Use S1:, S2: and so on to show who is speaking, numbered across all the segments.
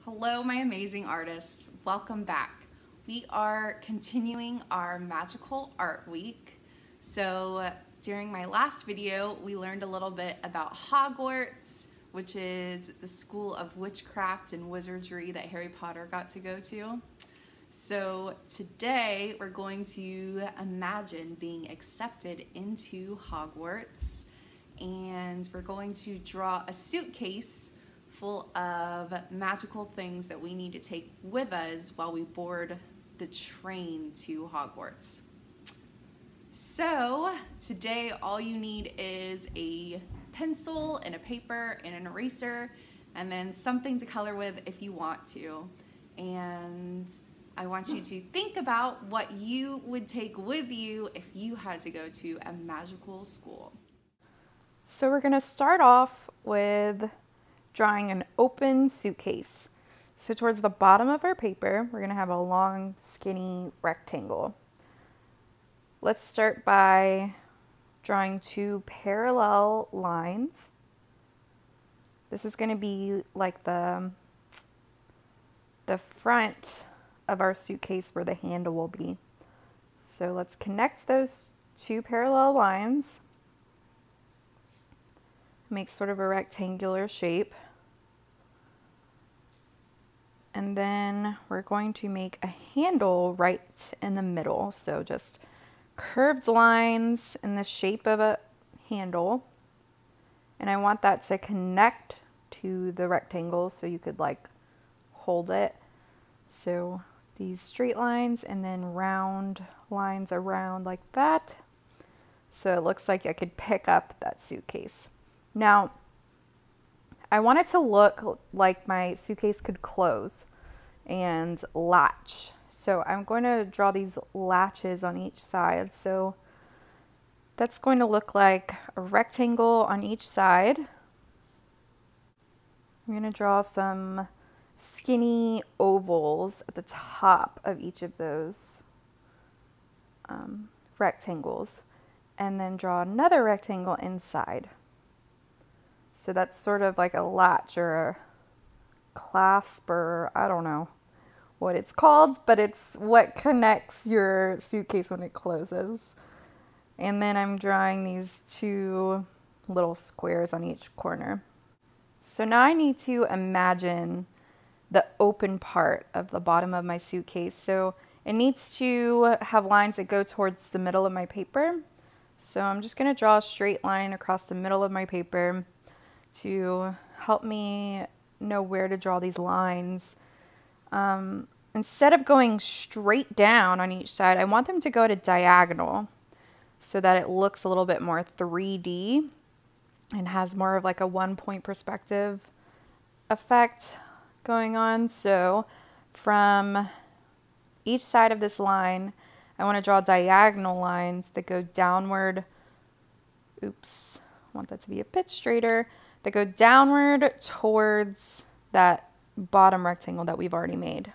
S1: Hello, my amazing artists. Welcome back. We are continuing our Magical Art Week. So during my last video, we learned a little bit about Hogwarts, which is the school of witchcraft and wizardry that Harry Potter got to go to. So today we're going to imagine being accepted into Hogwarts, and we're going to draw a suitcase full of magical things that we need to take with us while we board the train to Hogwarts. So today all you need is a pencil and a paper and an eraser, and then something to color with if you want to. And I want you to think about what you would take with you if you had to go to a magical school.
S2: So we're going to start off with drawing an open suitcase. So towards the bottom of our paper, we're going to have a long, skinny rectangle. Let's start by drawing two parallel lines. This is going to be like the front of our suitcase where the handle will be. So let's connect those two parallel lines. Make sort of a rectangular shape. And then we're going to make a handle right in the middle. So just curved lines in the shape of a handle. And I want that to connect to the rectangle so you could like hold it. So these straight lines and then round lines around like that. So it looks like I could pick up that suitcase. Now, I want it to look like my suitcase could close and latch. So I'm going to draw these latches on each side. So that's going to look like a rectangle on each side. I'm going to draw some skinny ovals at the top of each of those rectangles, and then draw another rectangle inside. So that's sort of like a latch or a clasp, or I don't know what it's called, but it's what connects your suitcase when it closes. And then I'm drawing these two little squares on each corner. So now I need to imagine the open part of the bottom of my suitcase. So it needs to have lines that go towards the middle of my paper. So I'm just going to draw a straight line across the middle of my paper to help me know where to draw these lines. Instead of going straight down on each side, I want them to go at a diagonal so that it looks a little bit more 3D and has more of like a one-point perspective effect going on. So from each side of this line, I want to draw diagonal lines that go downward. Oops, I want that to be a bit straighter. That go downward towards that bottom rectangle that we've already made.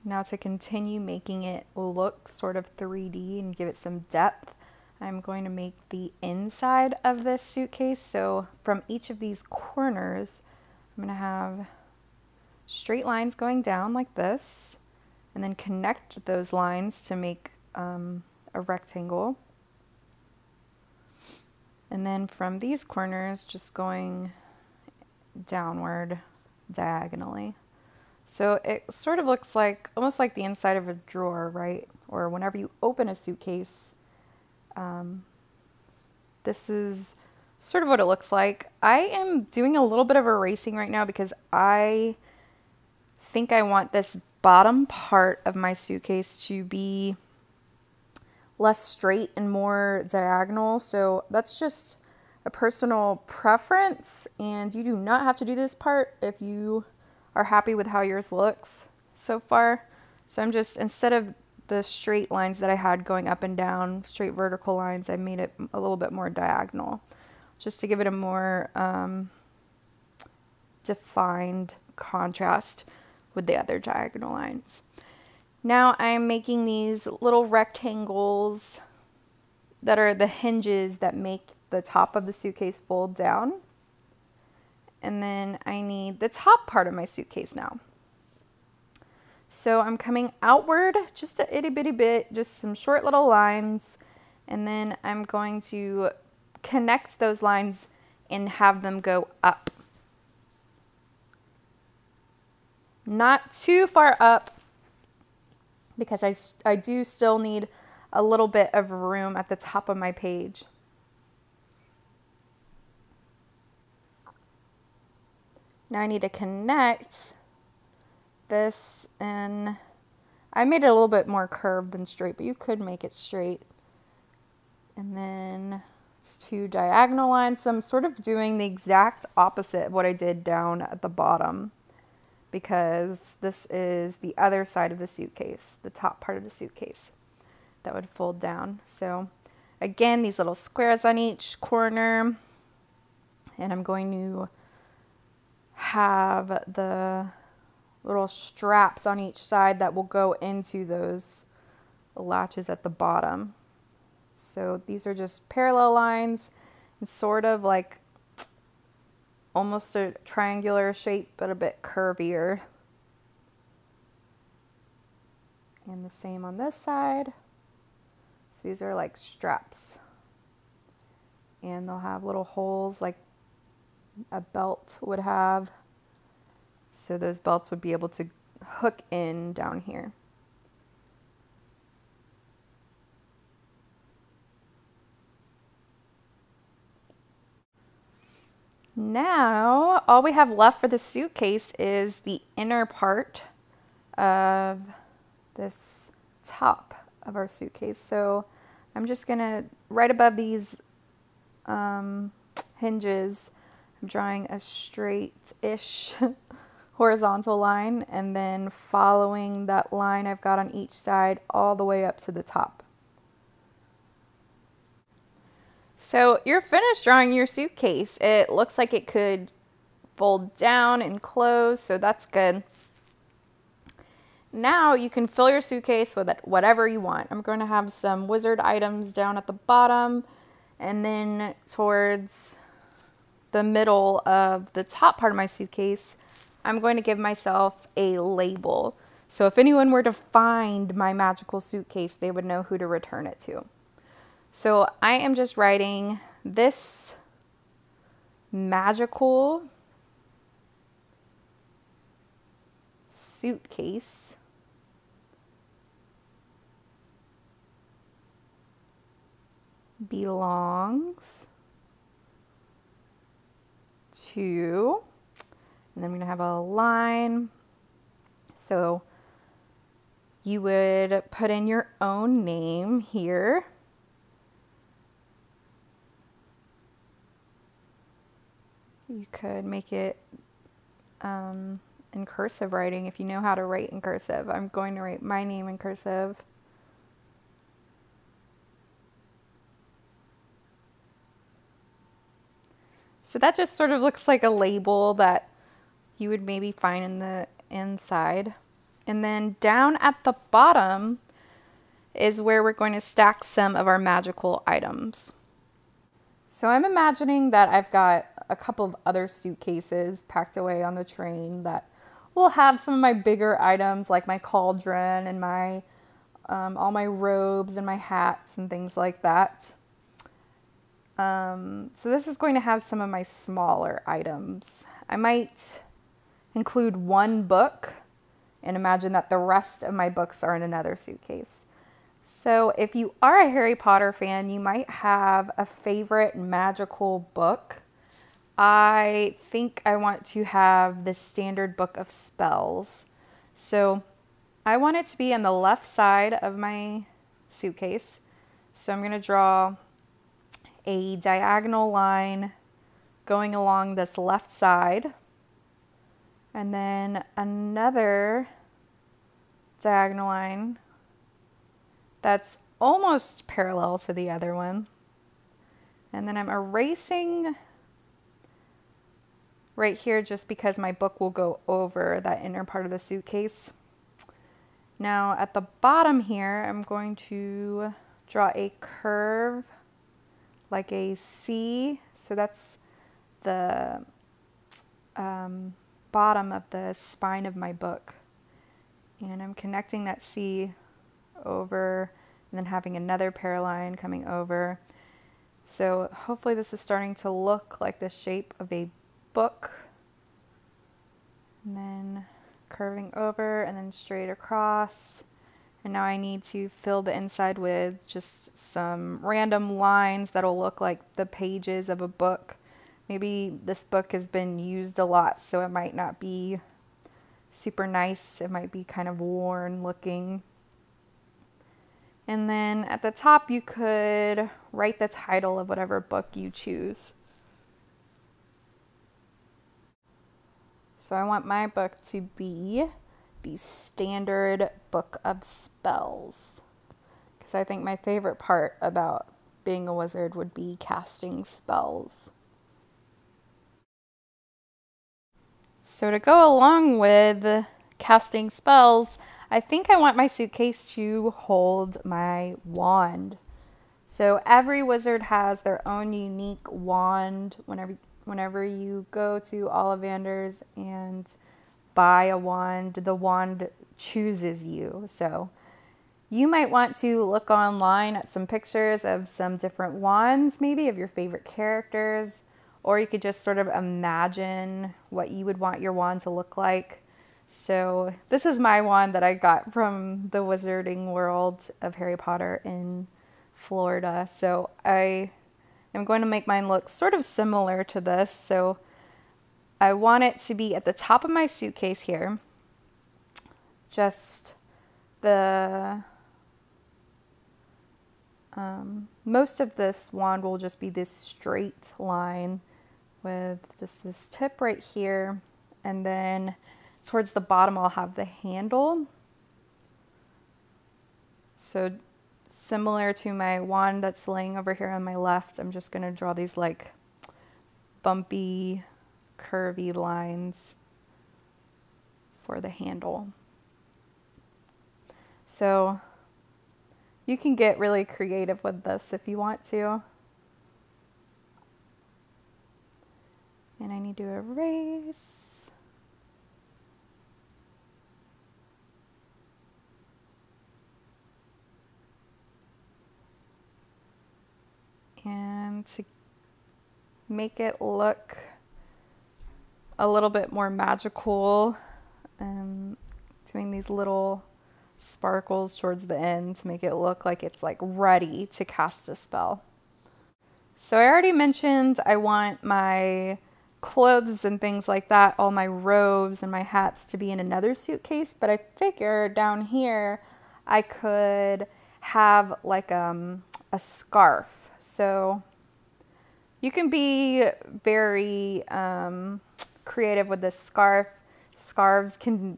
S2: Now to continue making it look sort of 3D and give it some depth, I'm going to make the inside of this suitcase. So from each of these corners, I'm going to have straight lines going down like this, and then connect those lines to make a rectangle. And then from these corners, just going downward diagonally. So it sort of looks like, almost like the inside of a drawer, right? Or whenever you open a suitcase, this is sort of what it looks like. I am doing a little bit of erasing right now because I think I want this bottom part of my suitcase to be less straight and more diagonal. So that's just a personal preference, and you do not have to do this part if you are happy with how yours looks so far. So I'm just, instead of the straight lines that I had going up and down, straight vertical lines, I made it a little bit more diagonal just to give it a more defined contrast with the other diagonal lines. Now I'm making these little rectangles that are the hinges that make the top of the suitcase fold down. And then I need the top part of my suitcase now. So I'm coming outward just a itty bitty bit, just some short little lines. And then I'm going to connect those lines and have them go up. Not too far up, because I do still need a little bit of room at the top of my page. Now I need to connect this, and I made it a little bit more curved than straight, but you could make it straight. And then it's 2 diagonal lines. So I'm sort of doing the exact opposite of what I did down at the bottom, because this is the other side of the suitcase, the top part of the suitcase that would fold down. So again, these little squares on each corner, and I'm going to have the little straps on each side that will go into those latches at the bottom. So these are just parallel lines. It's sort of like almost a triangular shape, but a bit curvier. And the same on this side. So these are like straps. And they'll have little holes like a belt would have. So those belts would be able to hook in down here. Now, all we have left for the suitcase is the inner part of this top of our suitcase. So I'm just gonna, right above these hinges, I'm drawing a straight-ish horizontal line, and then following that line I've got on each side all the way up to the top. So you're finished drawing your suitcase. It looks like it could fold down and close, so that's good. Now you can fill your suitcase with whatever you want. I'm going to have some wizard items down at the bottom, and then towards the middle of the top part of my suitcase, I'm going to give myself a label. So if anyone were to find my magical suitcase, they would know who to return it to. So I am just writing, this magical suitcase belongs to, and then I'm going to have a line. So you would put in your own name here. You could make it in cursive writing if you know how to write in cursive. I'm going to write my name in cursive. So that just sort of looks like a label that you would maybe find in the inside. And then down at the bottom is where we're going to stack some of our magical items. So I'm imagining that I've got a couple of other suitcases packed away on the train that will have some of my bigger items, like my cauldron and my all my robes and my hats and things like that. So this is going to have some of my smaller items. I might include one book and imagine that the rest of my books are in another suitcase. So if you are a Harry Potter fan, you might have a favorite magical book. I think I want to have the Standard Book of Spells. So I want it to be on the left side of my suitcase. So I'm going to draw a diagonal line going along this left side, and then another diagonal line that's almost parallel to the other one. And then I'm erasing right here just because my book will go over that inner part of the suitcase. Now at the bottom here, I'm going to draw a curve like a C. So that's the bottom of the spine of my book. And I'm connecting that C over and then having another pair line coming over. So hopefully this is starting to look like the shape of a book. And then curving over and then straight across. And now I need to fill the inside with just some random lines that'll look like the pages of a book. Maybe this book has been used a lot, so it might not be super nice. It might be kind of worn looking. And then at the top, you could write the title of whatever book you choose. So I want my book to be the Standard Book of Spells, because I think my favorite part about being a wizard would be casting spells. So to go along with casting spells, I think I want my suitcase to hold my wand. So every wizard has their own unique wand. Whenever you go to Ollivanders and buy a wand, the wand chooses you. So you might want to look online at some pictures of some different wands, maybe of your favorite characters, or you could just sort of imagine what you would want your wand to look like. So this is my wand that I got from the Wizarding World of Harry Potter in Florida. So I am going to make mine look sort of similar to this. So I want it to be at the top of my suitcase here. Just the most of this wand will just be this straight line with just this tip right here, and then towards the bottom I'll have the handle. So similar to my wand that's laying over here on my left, I'm just going to draw these like bumpy, curvy lines for the handle. So you can get really creative with this if you want to. And I need to erase. And to make it look a little bit more magical, doing these little sparkles towards the end to make it look like it's like ready to cast a spell. So I already mentioned I want my clothes and things like that, all my robes and my hats to be in another suitcase, but I figured down here I could have like a scarf. So you can be very creative with this scarf. Scarves can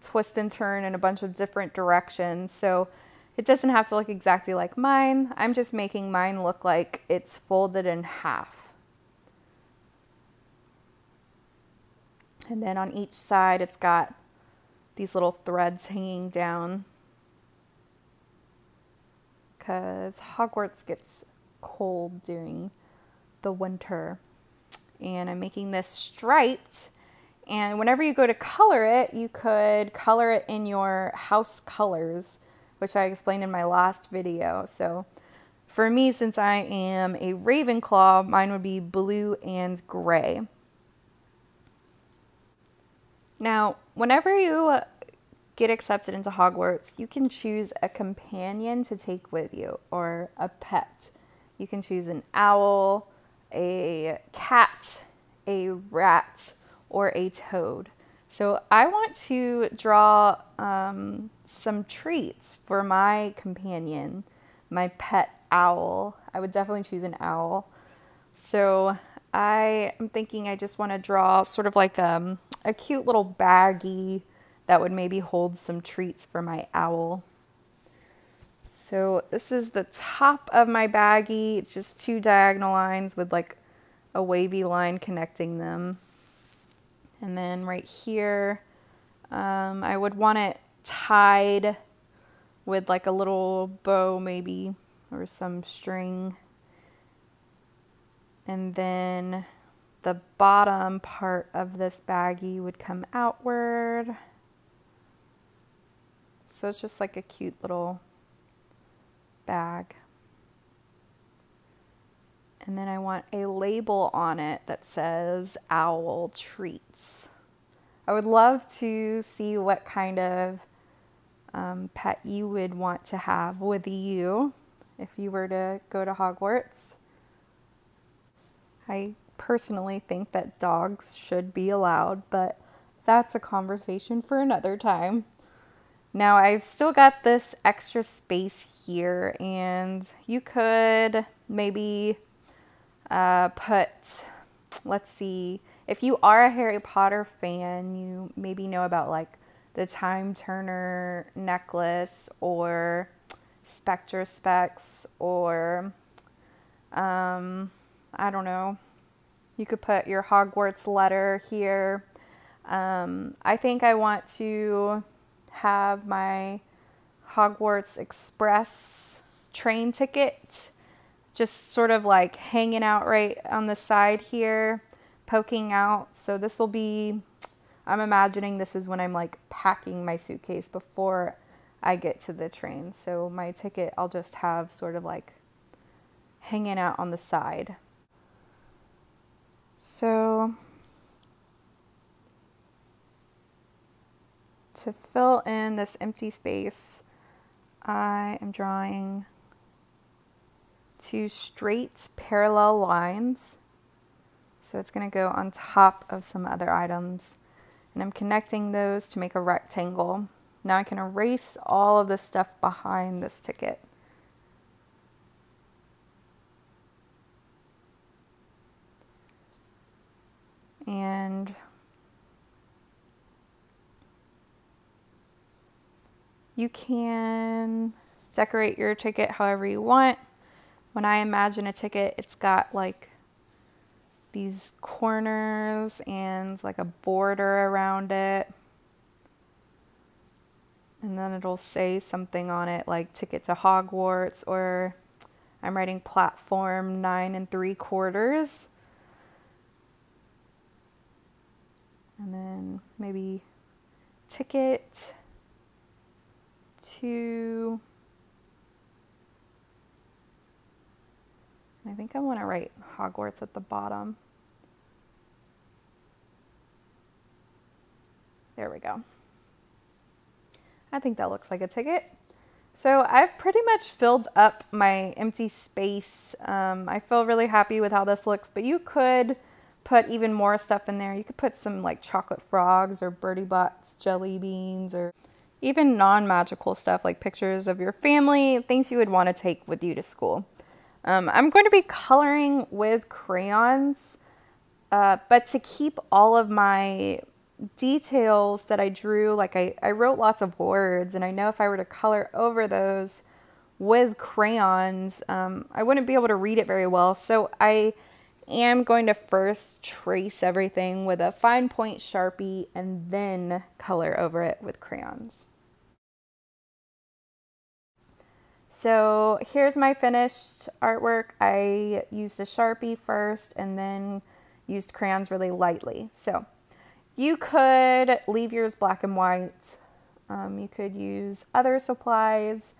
S2: twist and turn in a bunch of different directions, so it doesn't have to look exactly like mine. I'm just making mine look like it's folded in half. And then on each side it's got these little threads hanging down because Hogwarts gets cold during the winter. And I'm making this striped, and whenever you go to color it, you could color it in your house colors, which I explained in my last video. So for me, since I am a Ravenclaw, mine would be blue and gray. Now, whenever you get accepted into Hogwarts, you can choose a companion to take with you, or a pet. You can choose an owl, a cat, a rat, or a toad. So I want to draw some treats for my companion, my pet owl. I would definitely choose an owl. So I am thinking I just want to draw sort of like a cute little baggie that would maybe hold some treats for my owl. So this is the top of my baggie. It's just two diagonal lines with like a wavy line connecting them. And then right here, I would want it tied with like a little bow maybe, or some string. And then the bottom part of this baggie would come outward. So it's just like a cute little bag. And then I want a label on it that says Owl Treats. I would love to see what kind of pet you would want to have with you if you were to go to Hogwarts. I personally think that dogs should be allowed, but that's a conversation for another time. Now I've still got this extra space here, and you could maybe put, let's see, if you are a Harry Potter fan, you maybe know about like the Time Turner necklace or Spectre Specs, or I don't know, you could put your Hogwarts letter here. I think I want to have my Hogwarts Express train ticket just sort of like hanging out right on the side here, poking out. So this will be, I'm imagining this is when I'm like packing my suitcase before I get to the train. So my ticket I'll just have sort of like hanging out on the side. So to fill in this empty space, I am drawing 2 straight parallel lines. So it's going to go on top of some other items, and I'm connecting those to make a rectangle. Now I can erase all of the stuff behind this ticket. And you can decorate your ticket however you want. When I imagine a ticket, it's got like these corners and like a border around it. And then it'll say something on it like ticket to Hogwarts, or I'm writing platform 9 3/4. And then maybe ticket to, I think I want to write Hogwarts at the bottom. There we go. I think that looks like a ticket. So I've pretty much filled up my empty space. I feel really happy with how this looks, but you could put even more stuff in there. You could put some like chocolate frogs or Birdie Bots jelly beans, or even non-magical stuff like pictures of your family, things you would want to take with you to school. I'm going to be coloring with crayons, but to keep all of my details that I drew, like I wrote lots of words, and I know if I were to color over those with crayons, I wouldn't be able to read it very well. So I am going to first trace everything with a fine point Sharpie and then color over it with crayons. So here's my finished artwork. I used a Sharpie first and then used crayons really lightly. So you could leave yours black and white. You could use other supplies.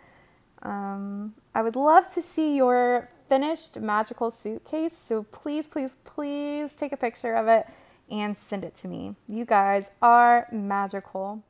S2: I would love to see your finished magical suitcase. So please, please, please take a picture of it and send it to me. You guys are magical.